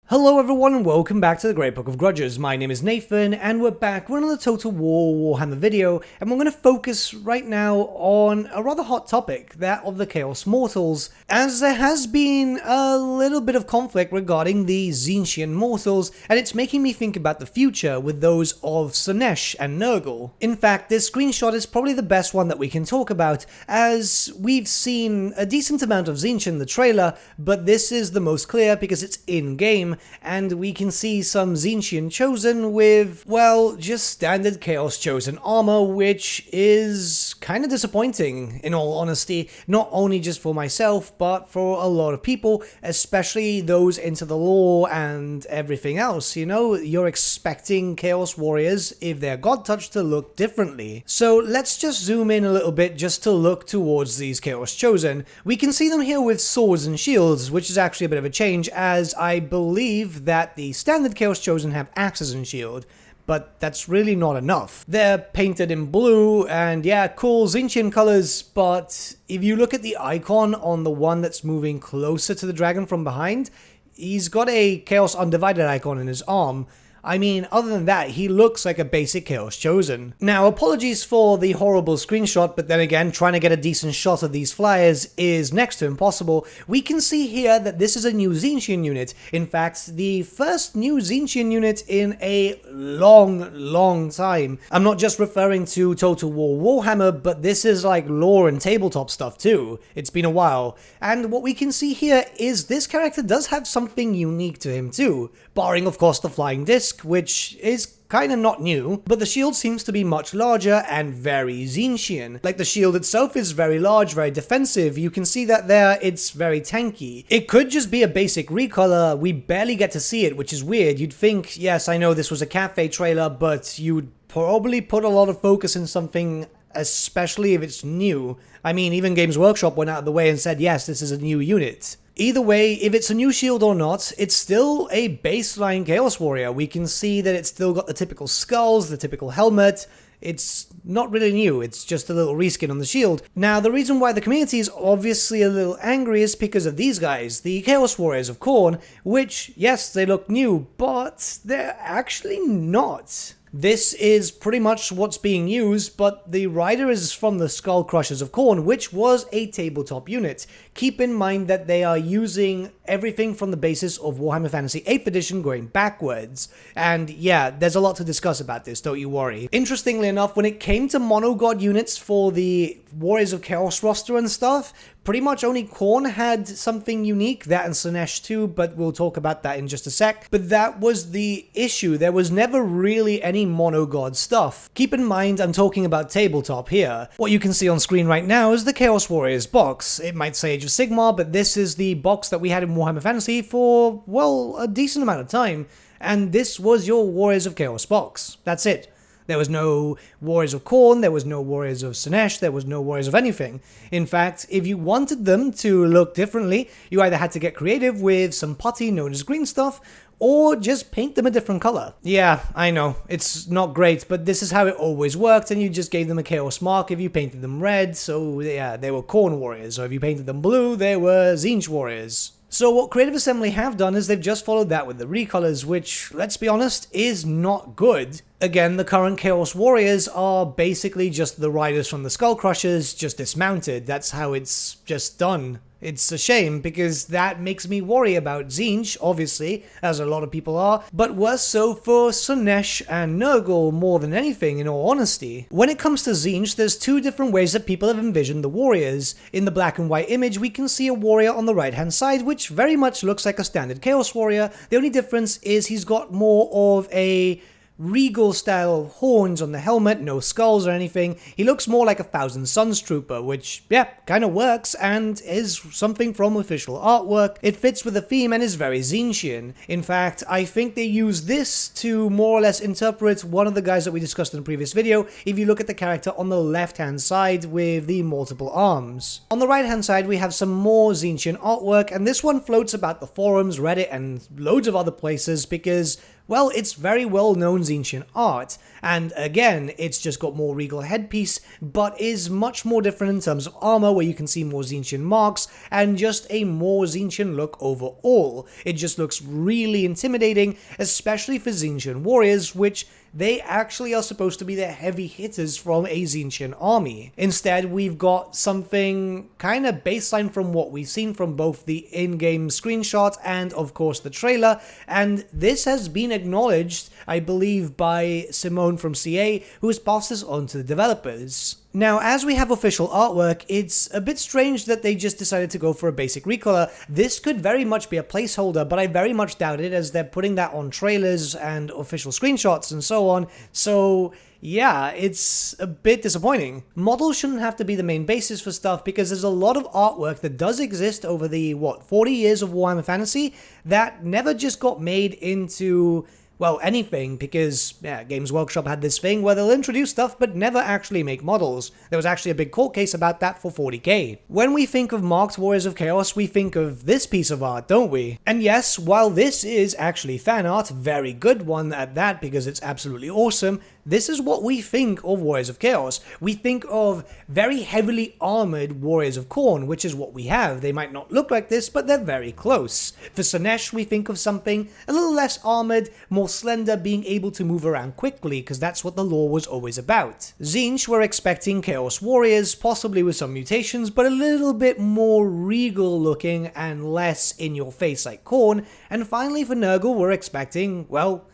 Hello everyone and welcome back to the Great Book of Grudges. My name is Nathan and we're back with another Total War Warhammer video, and we're going to focus right now on a rather hot topic, that of the Chaos Mortals, as there has been a little bit of conflict regarding the Tzeentchian Mortals, and it's making me think about the future with those of Slaanesh and Nurgle. In fact, this screenshot is probably the best one that we can talk about, as we've seen a decent amount of Tzeentch in the trailer, but this is the most clear because it's in-game, and we can see some Tzeentchian Chosen with, well, just standard Chaos Chosen armor, which is kind of disappointing, in all honesty, not only just for myself, but for a lot of people, especially those into the lore and everything else. You know, you're expecting Chaos Warriors, if they're God-touched, to look differently. So let's just zoom in a little bit just to look towards these Chaos Chosen. We can see them here with swords and shields, which is actually a bit of a change, as I believe that the standard Chaos Chosen have axes and shield, but that's really not enough. They're painted in blue, and yeah, cool Tzeentchian colors, but if you look at the icon on the one that's moving closer to the dragon from behind, he's got a Chaos Undivided icon in his arm. I mean, other than that, he looks like a basic Chaos Chosen. Now, apologies for the horrible screenshot, but then again, trying to get a decent shot of these flyers is next to impossible. We can see here that this is a new Tzeentchian unit. In fact, the first new Tzeentchian unit in a long time. I'm not just referring to Total War Warhammer, but this is like lore and tabletop stuff too. It's been a while. And what we can see here is this character does have something unique to him too, barring of course the flying disc, which is kind of not new, but the shield seems to be much larger and very Tzeentchian. Like, the shield itself is very large, very defensive. You can see that there, it's very tanky. It could just be a basic recolor. We barely get to see it, which is weird. You'd think, yes, I know this was a cafe trailer, but you'd probably put a lot of focus in something, especially if it's new. I mean, even Games Workshop went out of the way and said, yes, this is a new unit. Either way, if it's a new shield or not, it's still a baseline Chaos Warrior. We can see that it's still got the typical skulls, the typical helmet. It's not really new, it's just a little reskin on the shield. Now, the reason why the community is obviously a little angry is because of these guys, the Chaos Warriors of Khorne, which, yes, they look new, but they're actually not. This is pretty much what's being used, but the rider is from the Skull Crushers of Khorne, which was a tabletop unit. Keep in mind that they are using everything from the basis of Warhammer Fantasy 8th edition going backwards. And yeah, there's a lot to discuss about this, don't you worry. Interestingly enough, when it came to monogod units for the Warriors of Chaos roster and stuff, pretty much only Khorne had something unique, that and Slaanesh too, but we'll talk about that in just a sec. But that was the issue, there was never really any monogod stuff. Keep in mind, I'm talking about tabletop here. What you can see on screen right now is the Chaos Warriors box. It might say Age of Sigmar, but this is the box that we had in Warhammer Fantasy for, well, a decent amount of time. And this was your Warriors of Chaos box. That's it. There was no Warriors of Khorne, there was no Warriors of Slaanesh, there was no Warriors of anything. In fact, if you wanted them to look differently, you either had to get creative with some putty known as green stuff, or just paint them a different color. Yeah, I know, it's not great, but this is how it always worked, and you just gave them a Chaos mark if you painted them red, so yeah, they were Khorne Warriors, or if you painted them blue, they were Tzeentch Warriors. So what Creative Assembly have done is they've just followed that with the recolors, which, let's be honest, is not good. Again, the current Chaos Warriors are basically just the riders from the Skull Crushers, just dismounted. That's how it's just done. It's a shame, because that makes me worry about Tzeentch, obviously, as a lot of people are, but worse so for Slaanesh and Nurgle more than anything, in all honesty. When it comes to Tzeentch, there's two different ways that people have envisioned the warriors. In the black and white image, we can see a warrior on the right-hand side, which very much looks like a standard Chaos Warrior. The only difference is he's got more of a regal style of horns on the helmet, no skulls or anything. He looks more like a Thousand Suns trooper, which, yeah, kind of works and is something from official artwork. It fits with the theme and is very Tzeentchian. In fact, I think they use this to more or less interpret one of the guys that we discussed in the previous video, if you look at the character on the left-hand side with the multiple arms. On the right-hand side, we have some more Tzeentchian artwork, and this one floats about the forums, Reddit, and loads of other places because, Well, it's very well-known Tzeentchian art, and again, it's just got more regal headpiece, but is much more different in terms of armor, where you can see more Tzeentchian marks, and just a more Tzeentchian look overall. It just looks really intimidating, especially for Tzeentchian warriors, which they actually are supposed to be the heavy hitters from a Tzeentchian army. Instead, we've got something kind of baseline from what we've seen from both the in-game screenshot and, of course, the trailer, and this has been acknowledged, I believe, by Simone from CA, who has passed this on to the developers. Now, as we have official artwork, it's a bit strange that they just decided to go for a basic recolor. This could very much be a placeholder, but I very much doubt it, as they're putting that on trailers and official screenshots and so on, so yeah, it's a bit disappointing. Models shouldn't have to be the main basis for stuff, because there's a lot of artwork that does exist over the, 40 years of Warhammer Fantasy that never just got made into, well, anything, because Games Workshop had this thing where they'll introduce stuff but never actually make models. There was actually a big court case about that for 40k. When we think of marked Warriors of Chaos, we think of this piece of art, don't we? And yes, while this is actually fan art, very good one at that, because it's absolutely awesome, this is what we think of Warriors of Chaos. We think of very heavily armored Warriors of Khorne, which is what we have. They might not look like this, but they're very close. For Slaanesh, we think of something a little less armored, more slender, being able to move around quickly, because that's what the lore was always about. Tzeentch, we're expecting Chaos Warriors, possibly with some mutations, but a little bit more regal looking and less in your face like Khorne. And finally for Nurgle, we're expecting, well,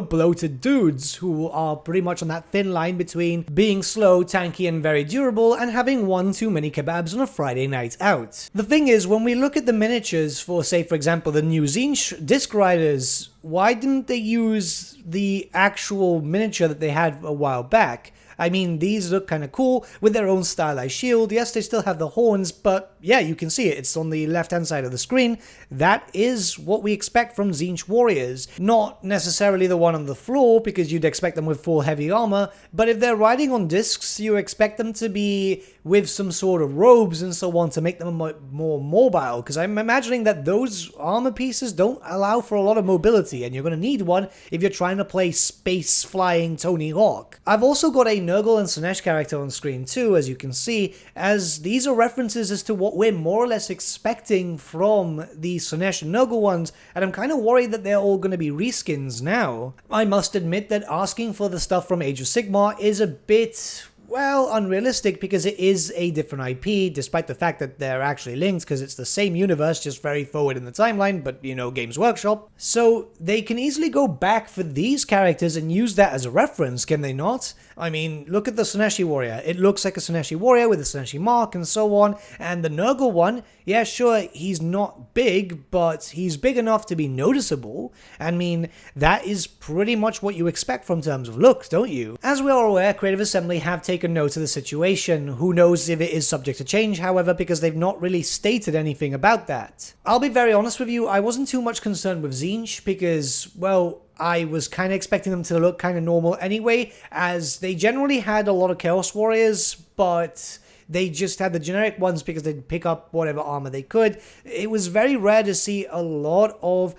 bloated dudes who are pretty much on that thin line between being slow, tanky, and very durable, and having one too many kebabs on a Friday night out. The thing is, when we look at the miniatures for, say, for example, the new Tzeentch disc riders, why didn't they use the actual miniature that they had a while back? I mean, these look kind of cool with their own stylized shield. Yes, they still have the horns, but yeah, you can see it. It's on the left-hand side of the screen. That is what we expect from Tzeentch warriors. Not necessarily the one on the floor, because you'd expect them with full heavy armor, but if they're riding on discs, you expect them to be with some sort of robes and so on to make them more mobile, because I'm imagining that those armor pieces don't allow for a lot of mobility, and you're going to need one if you're trying to play space-flying Tony Hawk. I've also got a Nurgle and Slaanesh character on screen too, as you can see, as these are references as to what we're more or less expecting from the Slaanesh and Nurgle ones, and I'm kind of worried that they're all going to be reskins now. I must admit that asking for the stuff from Age of Sigmar is a bit, well, unrealistic, because it is a different IP, despite the fact that they're actually linked, because it's the same universe, just very forward in the timeline, but, Games Workshop. So they can easily go back for these characters and use that as a reference, can they not? I mean, look at the Slaaneshi warrior. It looks like a Slaaneshi warrior with a Slaaneshi mark and so on, and the Nurgle one, yeah, sure, he's not big, but he's big enough to be noticeable. I mean, that is pretty much what you expect from terms of looks, don't you? As we are aware, Creative Assembly have taken note of the situation. Who knows if it is subject to change, however, because they've not really stated anything about that. I'll be very honest with you, I wasn't too much concerned with Tzeentch, because, well, I was kind of expecting them to look kind of normal anyway, as they generally had a lot of Chaos Warriors, but they just had the generic ones because they'd pick up whatever armor they could. It was very rare to see a lot of,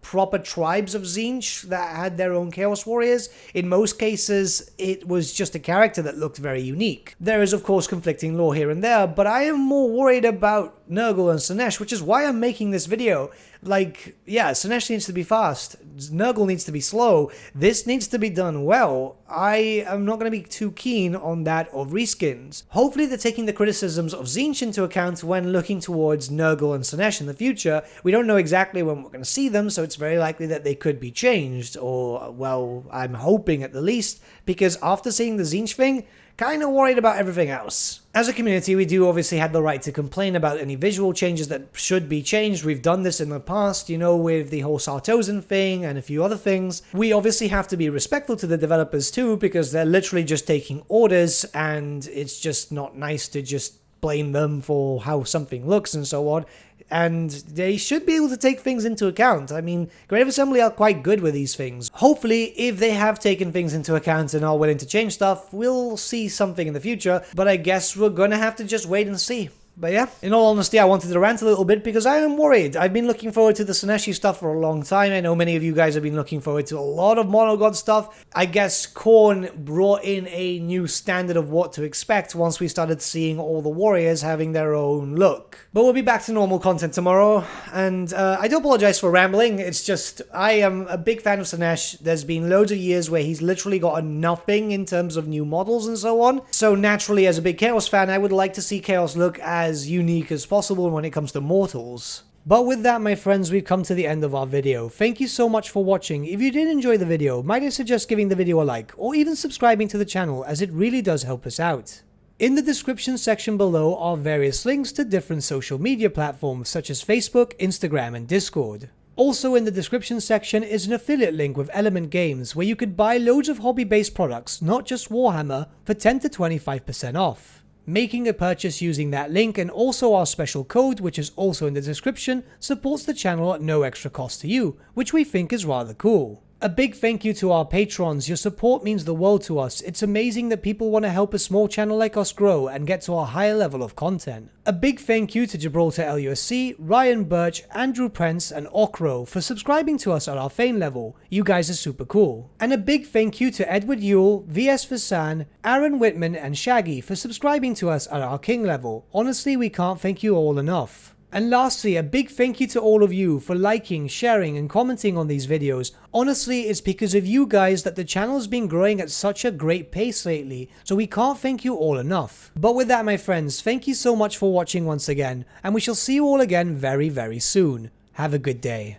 proper tribes of Tzeentch that had their own Chaos Warriors. In most cases, it was just a character that looked very unique. There is, of course, conflicting lore here and there, but I am more worried about Nurgle and Slaanesh, which is why I'm making this video. Slaanesh needs to be fast, Nurgle needs to be slow, this needs to be done well. I am not going to be too keen on that of reskins. Hopefully they're taking the criticisms of Tzeentch into account when looking towards Nurgle and Slaanesh in the future. We don't know exactly when we're going to see them, so it's very likely that they could be changed, or, well, I'm hoping at the least, because after seeing the Tzeentch thing, kind of worried about everything else. As a community, we do obviously have the right to complain about any visual changes that should be changed. We've done this in the past, with the whole Sartosan thing and a few other things. We obviously have to be respectful to the developers too, because they're literally just taking orders, and it's just not nice to just blame them for how something looks and so on. And they should be able to take things into account. I mean, Creative Assembly are quite good with these things. Hopefully, if they have taken things into account and are willing to change stuff, we'll see something in the future, but I guess we're gonna have to just wait and see. But yeah, in all honesty, I wanted to rant a little bit because I am worried. I've been looking forward to the Slaanesh stuff for a long time. I know many of you guys have been looking forward to a lot of Monogod stuff. I guess Khorne brought in a new standard of what to expect once we started seeing all the warriors having their own look. But we'll be back to normal content tomorrow, and I do apologize for rambling. It's just, I am a big fan of Slaanesh. There's been loads of years where he's literally gotten nothing in terms of new models and so on. So naturally, as a big Chaos fan, I would like to see Chaos look as unique as possible when it comes to mortals. But with that, my friends, we've come to the end of our video. Thank you so much for watching. If you did enjoy the video, might I suggest giving the video a like, or even subscribing to the channel, as it really does help us out. In the description section below are various links to different social media platforms such as Facebook, Instagram, and Discord. Also in the description section is an affiliate link with Element Games where you could buy loads of hobby-based products, not just Warhammer, for 10 to 25% off. Making a purchase using that link and also our special code, which is also in the description, supports the channel at no extra cost to you, which we think is rather cool. A big thank you to our patrons. Your support means the world to us. It's amazing that people want to help a small channel like us grow and get to a higher level of content. A big thank you to Gibraltar LUSC, Ryan Bertsche, Andrew Prince, and Okro for subscribing to us at our Fane level. You guys are super cool. And a big thank you to Edward Yule, VS Vasan, Aaron Whitman, and Shaggy for subscribing to us at our King level. Honestly, we can't thank you all enough. And lastly, a big thank you to all of you for liking, sharing, and commenting on these videos. Honestly, it's because of you guys that the channel's been growing at such a great pace lately, so we can't thank you all enough. But with that, my friends, thank you so much for watching once again, and we shall see you all again very, very soon. Have a good day.